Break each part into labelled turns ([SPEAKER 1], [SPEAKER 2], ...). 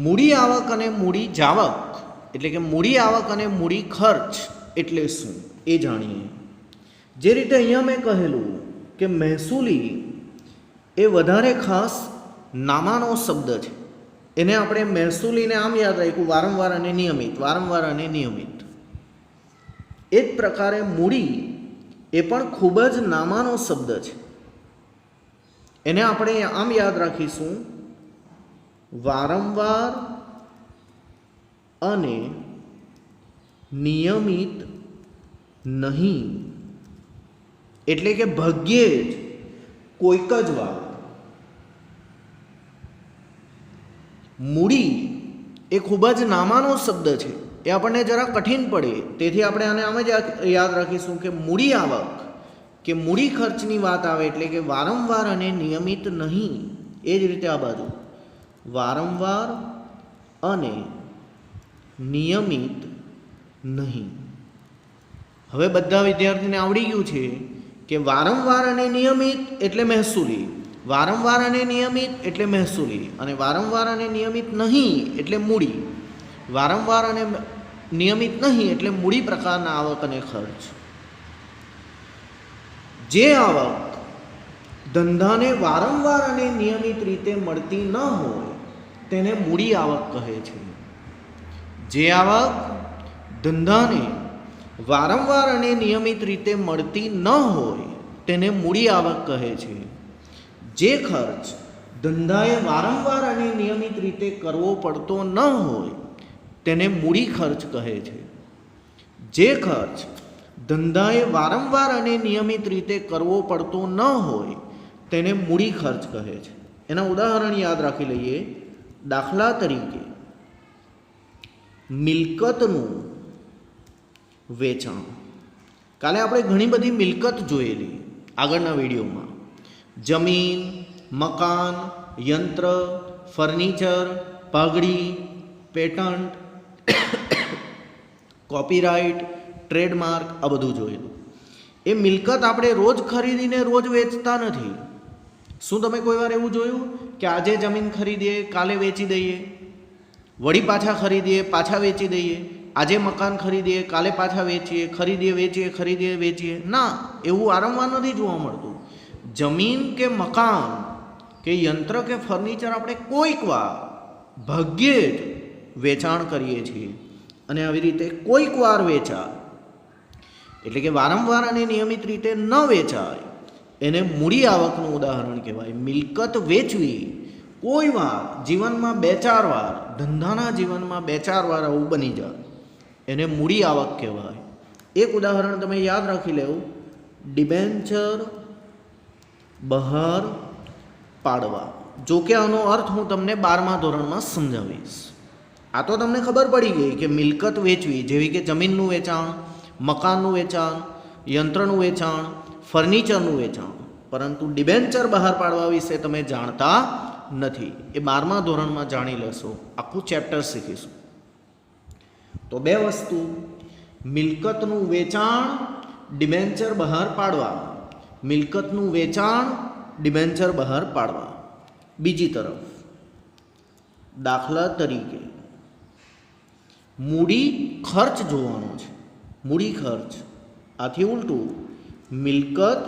[SPEAKER 1] મૂડી આવક અને મૂડી જાવક એટલે કે મૂડી આવક અને મૂડી ખર્ચ એટલે શું એ જાણીએ. જે રીતે અહીંયા મેં કહેલું કે મહેસૂલી એ વધારે ખાસ નામાનો શબ્દ છે. એને આપણે મહેસૂલીને આમ યાદ રાખ્યું વારંવાર અને નિયમિત, વારંવાર અને નિયમિત. એ જ પ્રકારે મૂડી એ પણ ખૂબ જ નામાનો શબ્દ છે. એને આપણે આમ યાદ રાખીશું વારંવાર અને નિયમિત નહીં. એટલે કે ભાગ્યે જ કોઈક જ વાર. મૂડી એ ખૂબ જ નામાનો શબ્દ છે. એ આપણને જરા કઠિન પડે, તેથી આપણે આને આમ જ યાદ રાખીશું કે મૂડી આવક કે મૂડી ખર્ચની વાત આવે એટલે કે વારંવાર અને નિયમિત નહીં. એ જ રીતે આ બાજુ વારંવાર અને નિયમિત નહીં. હવે બધા વિદ્યાર્થીને આવડી ગયું છે કે વારંવાર અને નિયમિત એટલે મહેસૂલી, વારંવાર અને નિયમિત એટલે મહેસૂલી, અને વારંવાર અને નિયમિત નહીં એટલે મૂડી. વારંવાર અને નિયમિત નહીં એટલે મૂડી પ્રકારના આવક અને ખર્ચ. જે આવક ધંધાને વારંવાર અને નિયમિત રીતે મળતી ન હોય તેને મૂડી આવક કહે છે. જે આવક ધંધાને વારંવાર અને નિયમિત રીતે મળતી ન હોય તેને મૂડી આવક કહે છે. જે ખર્ચ ધંધાએ વારંવાર અને નિયમિત રીતે કરવો પડતો ન હોય તેને મૂડી ખર્ચ કહે છે. જે ખર્ચ ધંધાએ વારંવાર અને નિયમિત રીતે કરવો પડતો ન હોય તેને મૂડી ખર્ચ કહે છે. એના ઉદાહરણ યાદ રાખી લઈએ. દાખલા તરીકે મિલકતનું વેચાણ. કાલે આપણે ઘણી બધી મિલકત જોયેલી આગળના વિડીયોમાં. જમીન, મકાન, યંત્ર, ફર્નિચર, પાઘડી, પેટન્ટ, કોપીરાઇટ, ટ્રેડમાર્ક આ બધું જોયેલું. એ મિલકત આપણે રોજ ખરીદીને રોજ વેચતા નથી. શું તમે કોઈ વાર એવું જોયું કે આજે જમીન ખરીદીએ કાલે વેચી દઈએ, વળી પાછા ખરીદીએ પાછા વેચી દઈએ, આજે મકાન ખરીદીએ કાલે પાછા વેચીએ, ખરીદીએ વેચીએ, ખરીદીએ વેચીએ? ના, એવું વારંવાર નથી જોવા મળતું. જમીન કે મકાન કે યંત્ર કે ફર્નિચર આપણે કોઈક વાર ભાગ્યે જ વેચાણ કરીએ છીએ, અને આવી રીતે કોઈક વાર વેચાય એટલે કે વારંવાર અને નિયમિત રીતે ન વેચાય એને મૂડી આવકનું ઉદાહરણ કહેવાય. મિલકત વેચવી કોઈ વાર જીવનમાં 2-4 વાર, ધંધાના જીવનમાં 2-4 વાર આવું બની જાય એને મૂડી આવક કહેવાય. એક ઉદાહરણ તમે યાદ રાખી લેવું. ડિબેન્ચર બહાર પાડવા. જો કે આનો અર્થ હું તમને 12મા ધોરણમાં સમજાવીશ. આ તો તમને ખબર પડી ગઈ કે મિલકત વેચવી જેવી કે જમીનનું વેચાણ, મકાનનું વેચાણ, યંત્રનું વેચાણ, ફર્નિચરનું વેચાણ, પરંતુ ડિબેન્ચર બહાર પાડવા વિશે તમે જાણતા નથી. એ 12મા ધોરણમાં જાણી લેશો, આખું ચેપ્ટર શીખીશું. તો 2 વસ્તુ, મિલકતનું વેચાણ, ડિબેન્ચર બહાર પાડવા. મિલકતનું વેચાણ, ડિબેન્ચર બહાર પાડવા. બીજી તરફ દાખલા તરીકે મૂડી ખર્ચ જોવાનો છે. મૂડી ખર્ચ આથી ઉલટું મિલકત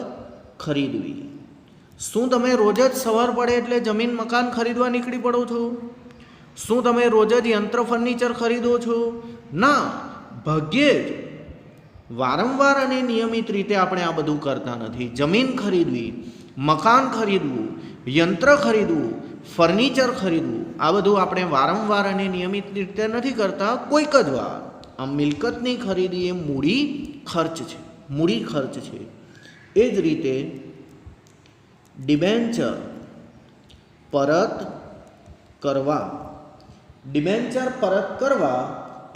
[SPEAKER 1] ખરીદવી. શું તમે રોજ જ સવાર પડે એટલે જમીન મકાન ખરીદવા નીકળી પડો છો? શું તમે રોજ જ યંત્ર ફર્નિચર ખરીદો છો? ના, ભાગ્યે જ વારંવાર અને નિયમિત રીતે આપણે આ બધું કરતા નથી. જમીન ખરીદવી, મકાન ખરીદવું, યંત્ર ખરીદવું, ફર્નિચર ખરીદવું આ બધું આપણે વારંવાર અને નિયમિત રીતે નથી કરતા, કોઈક જ વાર. આ મિલકતની ખરીદી એ મૂડી ખર્ચ છે, મૂડી ખર્ચ છે. એ જ રીતે ડિબેન્ચર પરત કરવા. ડિબેન્ચર પરત કરવા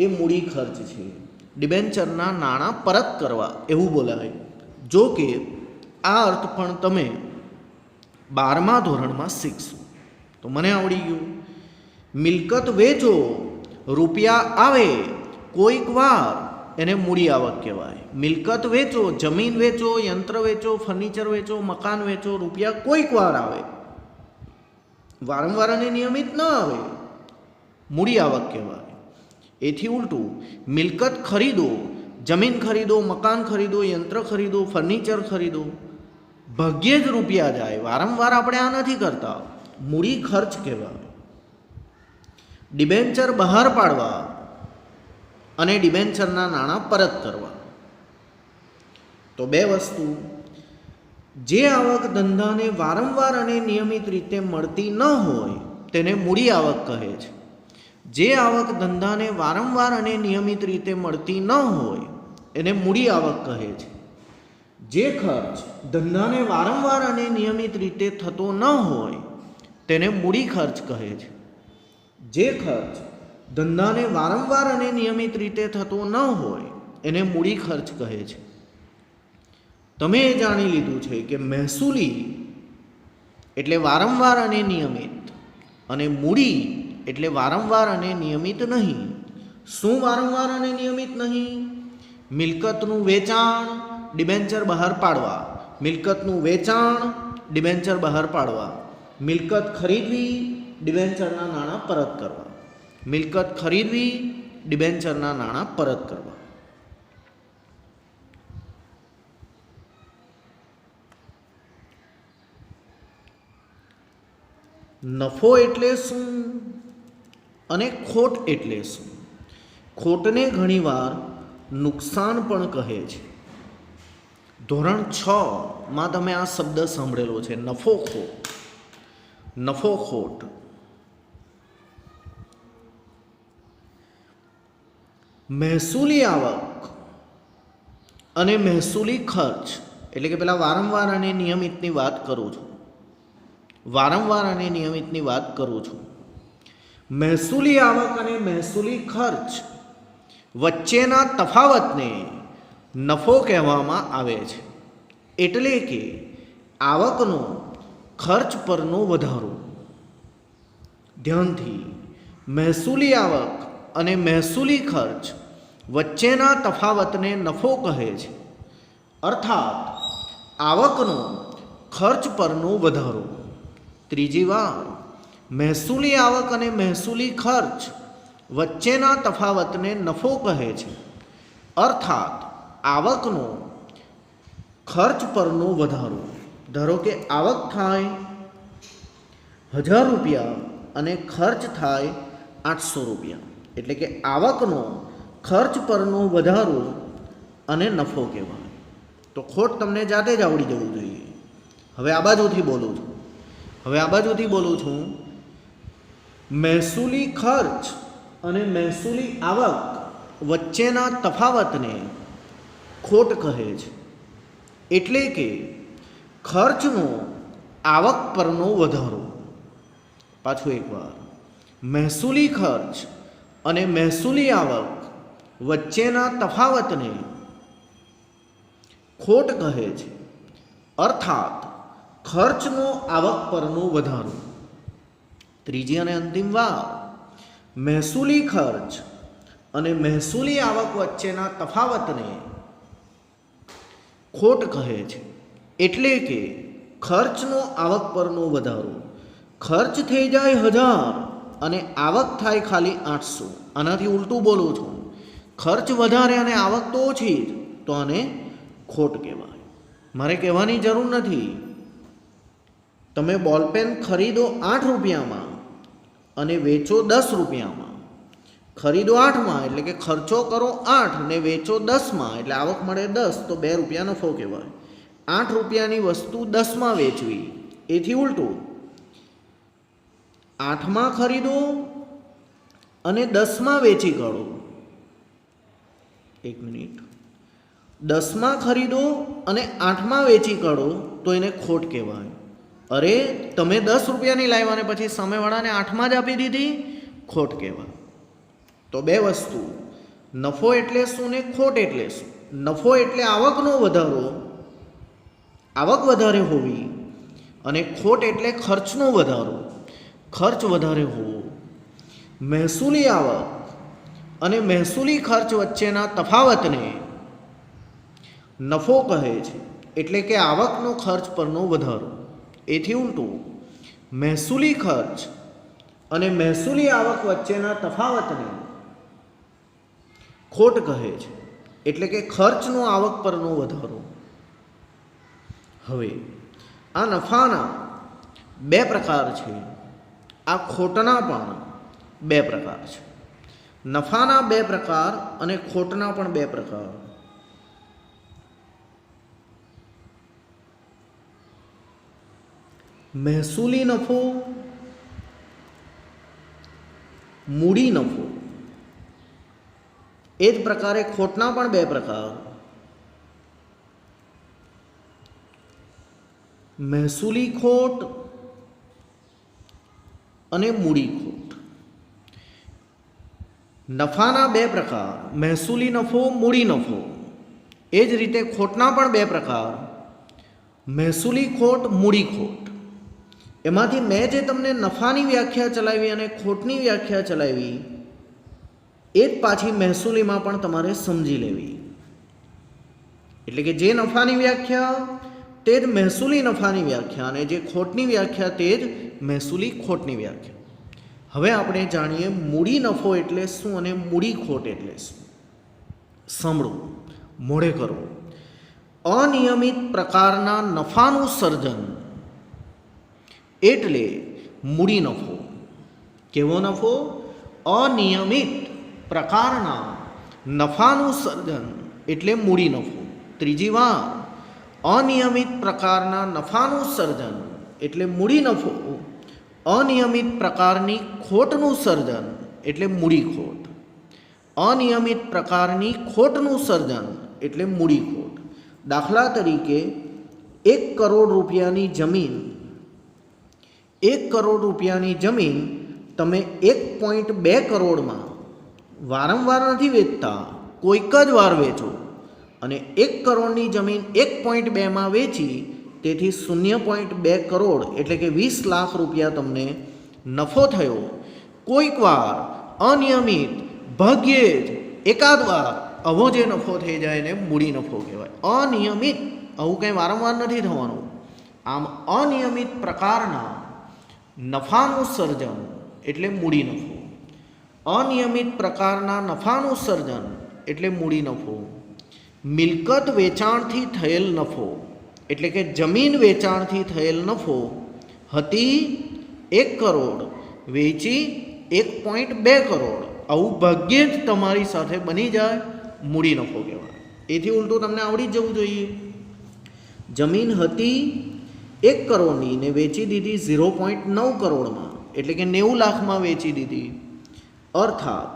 [SPEAKER 1] એ મૂડી ખર્ચ છે. ડિબેન્ચરના નાણાં પરત કરવા એવું બોલાય. જો કે આ અર્થ પણ તમે 12મા ધોરણમાં શીખશો. તો મને આવડી ગયું. મિલકત વેચો, રૂપિયા આવે કોઈક વાર એને મૂડી આવક કહેવાય. મિલકત વેચો, જમીન વેચો, યંત્ર વેચો, ફર્નિચર વેચો, મકાન વેચો, રૂપિયા કોઈક વાર આવે, વારંવાર અને નિયમિત ન આવે મૂડી આવક કહેવાય. એથી ઉલટું મિલકત ખરીદો, જમીન ખરીદો, મકાન ખરીદો, યંત્ર ખરીદો, ફર્નિચર ખરીદો, ભાગ્યે જ રૂપિયા જાય. વારંવાર આપણે આ નથી કરતા. મૂડી ખર્ચ કહેવાય. ડિબેન્ચર બહાર પાડવા અને ડિબેન્ચરના નાણાં પરત કરવા. તો બે વસ્તુ. જે આવક ધંધાને વારંવાર અને નિયમિત રીતે મળતી ન હોય તેને મૂડી આવક કહે છે. જે આવક ધંધાને વારંવાર અને નિયમિત રીતે મળતી ન હોય એને મૂડી આવક કહે છે. જે ખર્ચ ધંધાને વારંવાર અને નિયમિત રીતે થતો ન હોય તેને મૂડી ખર્ચ કહે છે. જે ખર્ચ ધંધાને વારંવાર અને નિયમિત રીતે થતો ન હોય એને મૂડી ખર્ચ કહે છે. તમે એ જાણી લીધું છે કે મહેસૂલી એટલે વારંવાર અને નિયમિત, અને મૂડી એટલે વારંવાર અને નિયમિત નહીં. શું વારંવાર અને નિયમિત નહીં? મિલકતનું વેચાણ, ડિબેન્ચર બહાર પાડવા. મિલકતનું વેચાણ, ડિબેન્ચર બહાર પાડવા. મિલકત ખરીદવી, ડિબેન્ચરના નાણાં પરત કરવા. મિલકત ખરીદવી, ડિબેન્ચરના નાણાં પરત કરવા. નફો એટલે શું અને ખોટ એટલે શું? ખોટને ઘણીવાર નુકસાન પણ કહે છે. ધોરણ 6 તમે આ શબ્દ સાંભળેલો છે, નફો ખોટ. નફો ખોટ. મહેસૂલી આવક અને મહેસૂલી ખર્ચ એટલે કે પેલા વારંવાર અને નિયમિતની વાત કરું છું. વારંવાર અને નિયમિતની વાત કરું છું. મહેસૂલી આવક અને મહેસૂલી ખર્ચ વચ્ચેના તફાવતને નફો કહેવામાં આવે છે. એટલે કે આવકનો ખર્ચ પરનો વધારો. ધ્યાનથી, મહેસૂલી આવક અને મહેસૂલી ખર્ચ વચ્ચેના તફાવતને નફો કહે છે. અર્થાત આવકનો ખર્ચ પરનો વધારો. ત્રીજી વાર, મહેસૂલી આવક અને મહેસૂલી ખર્ચ વચ્ચેના તફાવતને નફો કહે છે. અર્થાત આવકનો ખર્ચ પરનો વધારો. ધારો કે આવક થાય 1000 રૂપિયા અને ખર્ચ થાય 800 રૂપિયા, એટલે કે આવકનો ખર્ચ પરનો વધારો અને નફો કહેવાય. તો ખોટ તમને જાતે જ આવડી જવું જોઈએ. હવે આ બાજુથી બોલું છું. મહેસૂલી ખર્ચ અને મહેસૂલી આવક વચ્ચેના તફાવતને ખોટ કહે છે. એટલે કે ખર્ચનો આવક પરનો વધારો. પાછું એકવાર, મહેસૂલી ખર્ચ અને મહેસૂલી આવક વચ્ચેના તફાવતને ખોટ કહે છે. અર્થાત ખર્ચનો આવક પરનો વધારો. ત્રીજી અને અંતિમ વાર, મહેસૂલી ખર્ચ અને મહેસૂલી આવક વચ્ચેના તફાવતને ખોટ કહે છે. એટલે કે ખર્ચનો આવક પરનો વધારો. ખર્ચ થઈ જાય 1000 અને આવક થાય ખાલી 800. આનાથી ઉલટું બોલું છું, ખર્ચ વધારે અને આવક તો ઓછી, તો આને ખોટ કહેવાય. મારે કહેવાની જરૂર નથી. તમે બોલપેન ખરીદો 8 રૂપિયામાં અને વેચો 10 રૂપિયામાં. ખરીદો 8માં એટલે કે ખર્ચો કરો 8 ને વેચો 10માં એટલે આવક મળે 10, તો 2 રૂપિયા નફો કહેવાય. 8 રૂપિયાની વસ્તુ 10માં વેચવી. એથી ઉલટું, 8માં ખરીદો અને 10માં વેચી કાઢો. 1 મિનિટ. 10માં ખરીદો અને 8માં વેચી કાઢો તો એને ખોટ કહેવાય. અરે, તમે 10 રૂપિયાની લાવ્યા ને પછી સામેવાળાને 8માં જ આપી દીધી, ખોટ કહેવાય. તો બે વસ્તુ, નફો એટલે શું ને ખોટ એટલે શું? નફો એટલે આવકનો વધારો, આવક વધારે હોવી, અને ખોટ એટલે ખર્ચનો વધારો, ખર્ચ વધારે હોવો. મહેસૂલી આવક અને મહેસૂલી ખર્ચ વચ્ચેના તફાવતને નફો કહે છે. એટલે કે આવકનો ખર્ચ પરનો વધારો. એથી ઉલટું, મહેસૂલી ખર્ચ અને મહેસૂલી આવક વચ્ચેના તફાવતને ખોટ કહે છે, એટલે કે ખર્ચનો આવક પરનો વધારો. હવે આ નફાના બે પ્રકાર છે, આ ખોટના પણ બે પ્રકાર છે. નફાના બે પ્રકાર અને ખોટના પણ બે પ્રકાર. મહેસૂલી નફો, મૂડી નફો. એ જ પ્રકારે ખોટના પણ બે પ્રકાર. મહેસૂલી ખોટ અને મૂડી ખોટ. નફાના બે પ્રકાર, મહેસૂલી નફો, મૂડી નફો. એ જ રીતે ખોટના પણ બે પ્રકાર, મહેસૂલી ખોટ, મૂડી ખોટ. એમાંથી મેં જે તમને નફાની વ્યાખ્યા ચલાવી અને ખોટની વ્યાખ્યા ચલાવી એ જ પાછી મહેસૂલીમાં પણ તમારે સમજી લેવી. એટલે કે જે નફાની વ્યાખ્યા તે જ મહેસૂલી નફાની વ્યાખ્યા અને જે ખોટની વ્યાખ્યા તે જ મહેસૂલી ખોટની વ્યાખ્યા. હવે આપણે જાણીએ મૂડી નફો એટલે શું અને મૂડી ખોટ એટલે શું. સાંભળો, મોઢે કરો. અનિયમિત પ્રકારના નફાનું સર્જન એટલે મૂડી નફો. કેવો નફો? અનિયમિત પ્રકારના નફાનું સર્જન એટલે મૂડી નફો. ત્રીજી વાર, અનિયમિત પ્રકારના નફાનું સર્જન એટલે મૂડી નફો. અનિયમિત પ્રકારની ખોટનું સર્જન એટલે મૂડી ખોટ. અનિયમિત પ્રકારની ખોટનું સર્જન એટલે મૂડી ખોટ. દાખલા તરીકે 1 કરોડ રૂપિયાની જમીન 1 કરોડ રૂપિયાની જમીન તમે 1.2 કરોડમાં વારંવાર નથી વેચતા, કોઈક જ વાર વેચો અને 1 કરોડની જમીન 1.2માં વેચી, તેથી 0.2 કરોડ એટલે કે 20 લાખ રૂપિયા તમને નફો થયો. કોઈક વાર અનિયમિત ભાગ્યે જ એકાદ વાર આવો જે નફો થઈ જાય એને મૂડી નફો કહેવાય. અનિયમિત, આવું કંઈ વારંવાર નથી થવાનું. આમ અનિયમિત પ્રકારના નફાનું સર્જન એટલે મૂડી નફો. અનિયમિત પ્રકારના નફાનું સર્જન એટલે મૂડી નફો. મિલકત વેચાણથી થયેલ નફો એટલે કે જમીન વેચાણથી થયેલ નફો હતી 1 કરોડ, વેચી 1.2 કરોડ. આવું ભાગ્યે જ તમારી સાથે બની જાય, મૂડી નફો કહેવાય. એથી ઉલટું તમને આવડી જ જવું જોઈએ. જમીન હતી 1 કરોડની ને વેચી દીધી 0.9 કરોડમાં, એટલે કે 90 લાખમાં વેચી દીધી. અર્થાત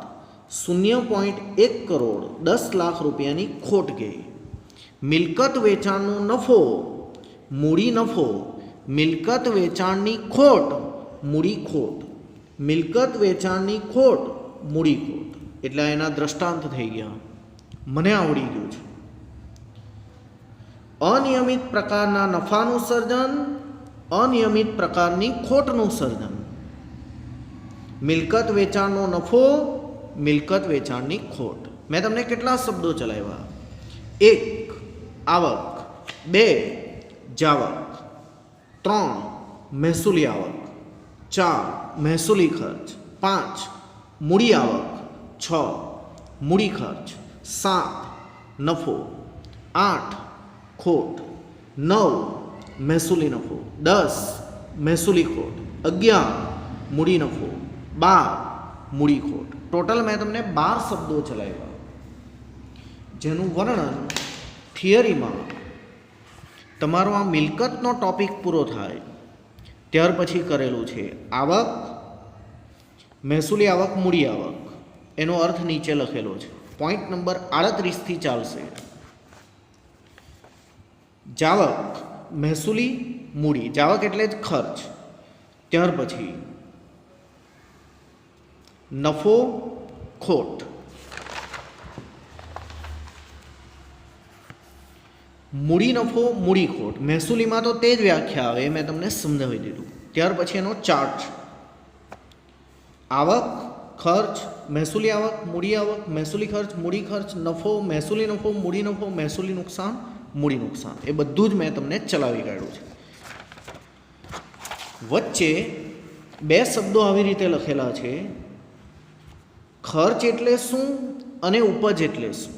[SPEAKER 1] 0.1 કરોડ 10 લાખ રૂપિયાની ખોટ ગઈ. મિલકત વેચાણનો નફો મૂડી નફો, મિલકત વેચાણની ખોટ મૂડી ખોટ. મિલકત વેચાણની ખોટ મૂડી ખોટ. એટલે એના દ્રષ્ટાંત થઈ ગયા, મને આવડી ગયું છે. અનિયમિત પ્રકારના નફાનું સર્જન, અનિયમિત પ્રકારની ખોટનું સર્જન. મિલકત વેચાણનો નફો, મિલકત વેચાણની ખોટ. મેં તમને કેટલા શબ્દો ચલાવ્યા? 1 આવક, 2 જાવક, 3 મહેસૂલી આવક, 4 મહેસૂલી ખર્ચ, 5 મૂડી આવક, 6 મૂડી ખર્ચ, 7 નફો, 8 ખોટ, 9 મહેસૂલી નફો, 10 મહેસૂલી ખોટ, 11 મૂડી નફો, 12 મૂડી ખોટ. ટોટલ મેં તમને 12 શબ્દો ચલાવ્યા, જેનું વર્ણન થિયરીમાં તમારો આ મિલકતનો ટોપિક પૂરો થાય ત્યાર પછી કરેલું છે. આવક, મહેસૂલી આવક, મૂડી આવક, એનો અર્થ નીચે લખેલો છે. પોઈન્ટ નંબર 38થી ચાલશે. જાવક, મહેસૂલી, મૂડી. જાવક એટલે જ ખર્ચ. ત્યાર પછી નફો, ખોટ. મૂડી નફો, મૂડી ખોટ. મહેસૂલીમાં તો તે જ વ્યાખ્યા આવે, એ મેં તમને સમજાવી દીધું. ત્યાર પછી એનો ચાર્ટ છે. આવક, ખર્ચ, મહેસૂલી આવક, મૂડી આવક, મહેસૂલી ખર્ચ, મૂડી ખર્ચ, નફો, મહેસૂલી નફો, મૂડી નફો, મહેસૂલી નુકસાન, મૂડી નુકસાન. એ બધું જ મેં તમને ચલાવી કાઢ્યું છે. વચ્ચે બે શબ્દો આવી રીતે લખેલા છે, ખર્ચ એટલે શું અને ઉપજ એટલે શું.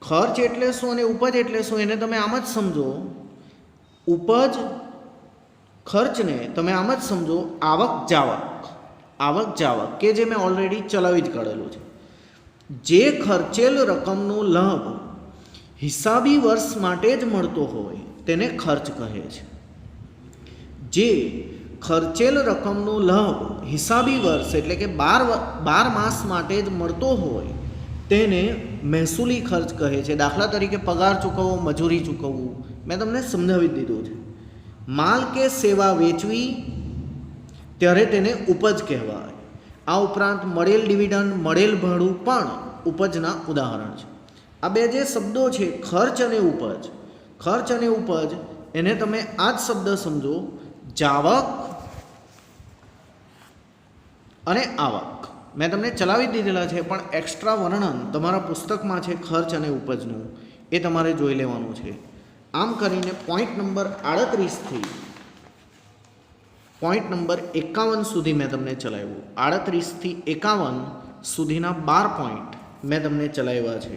[SPEAKER 1] ખર્ચ એટલે શું અને ઉપજ એટલે શું એને તમે આમ જ સમજો. ઉપજ ખર્ચને તમે આમ જ સમજો આવક જાવક કે જે મેં ઓલરેડી ચલાવી જ કાઢેલું છે. જે ખર્ચેલ રકમનો લાભ હિસાબી વર્ષ માટે જ મળતો હોય તેને ખર્ચ કહે છે. જે ખર્ચેલ રકમનો લાભ હિસાબી વર્ષ એટલે કે 12 માસ માટે જ મળતો હોય તેને મહેસૂલી ખર્ચ કહે છે. દાખલા તરીકે પગાર ચૂકવવો, મજૂરી ચૂકવવું મેં તમને સમજાવી દીધું છે. માલ કે સેવા વેચવી ત્યારે તેને ઉપજ કહેવાય. આ ઉપરાંત મળેલ ડિવિડન્ડ, મળેલ ભાડું પણ ઉપજના ઉદાહરણ છે. આ બે જે શબ્દો છે ખર્ચ અને ઉપજ એને તમે આ જ શબ્દ સમજો, જાવક અને આવક. મેં તમને ચલાવી દીધેલા છે પણ એક્સ્ટ્રા વર્ણન તમારા પુસ્તકમાં છે ખર્ચ અને ઉપજનું, એ તમારે જોઈ લેવાનું છે. આમ કરીને પોઈન્ટ નંબર 38 થી પોઈન્ટ નંબર 51 સુધી મેં તમને ચલાવ્યું. 38 થી 51 સુધીના 12 પોઈન્ટ મેં તમને ચલાવ્યા છે.